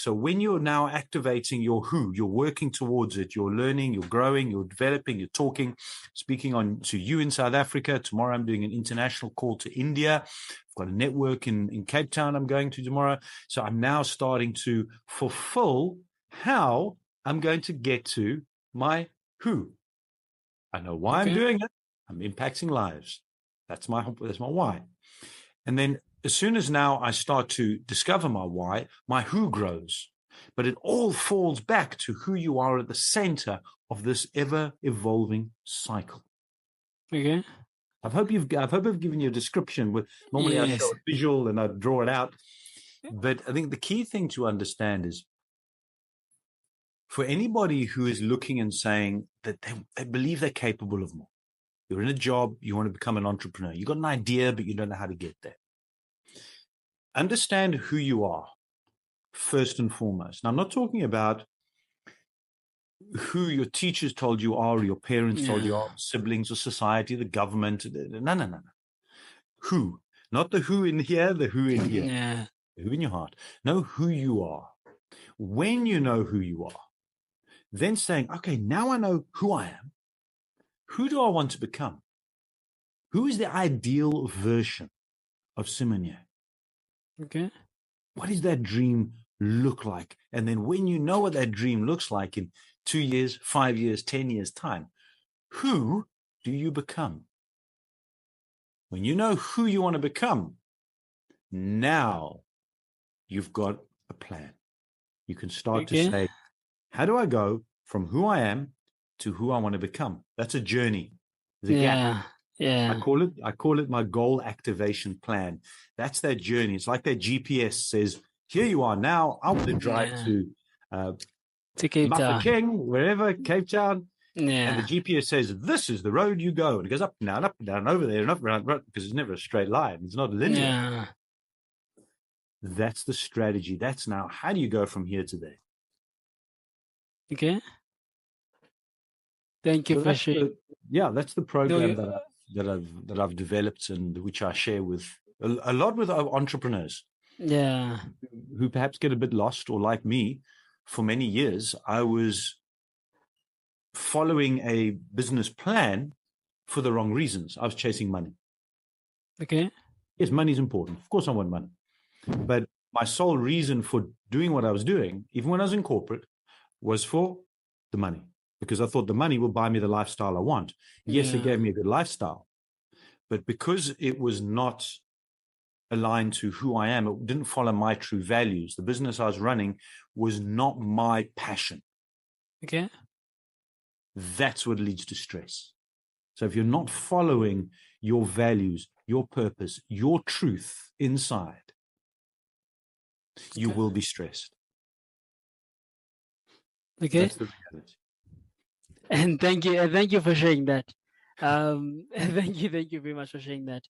So when you're now activating your who, you're working towards it, you're learning, you're growing, you're developing, you're talking, speaking on to you in South Africa. Tomorrow I'm doing an international call to India. I've got a network in Cape Town I'm going to tomorrow. So I'm now starting to fulfill how I'm going to get to my who. I know why I'm doing it. I'm impacting lives. That's my why. And then as soon as now I start to discover my why, my who grows. But it all falls back to who you are at the center of this ever-evolving cycle. Okay. I hope I've given you a description. Normally I show a visual and I draw it out. But I think the key thing to understand is for anybody who is looking and saying that they believe they're capable of more. You're in a job, you want to become an entrepreneur. You got an idea, but you don't know how to get there. Understand who you are first and foremost. Now, I'm not talking about who your teachers told you are, or your parents told you are, siblings or society, the government. No. Who? Not the who in here, the who in here. Yeah. The who in your heart. Know who you are. When you know who you are, then saying, okay, now I know who I am. Who do I want to become? Who is the ideal version of Simonier? Okay. What does that dream look like? And then when you know what that dream looks like in 2 years, 5 years, 10 years time, who do you become? When you know who you want to become, now you've got a plan. You can start to say, how do I go from who I am to who I want to become? That's a journey. There's a gap. Yeah. I call it my goal activation plan. That's that journey. It's like that GPS says, here you are now. I want to drive to Cape Town, wherever, Cape Town. Yeah. And the GPS says, this is the road you go. And it goes up and down, over there, and up and down, because it's never a straight line. It's not linear. Yeah. That's the strategy. That's now, how do you go from here to there? Okay. Thank you for sharing. That's the program that I've developed and which I share with a lot with entrepreneurs. Yeah. Who perhaps get a bit lost, or like me, for many years, I was following a business plan for the wrong reasons. I was chasing money. Okay. Yes, money is important. Of course I want money. But my sole reason for doing what I was doing, even when I was in corporate, was for the money. Because I thought the money will buy me the lifestyle I want. Yes, it gave me a good lifestyle. But because it was not aligned to who I am, it didn't follow my true values. The business I was running was not my passion. Okay. That's what leads to stress. So if you're not following your values, your purpose, your truth inside, you will be stressed. Okay. That's the reality. And thank you for sharing that. Thank you very much for sharing that.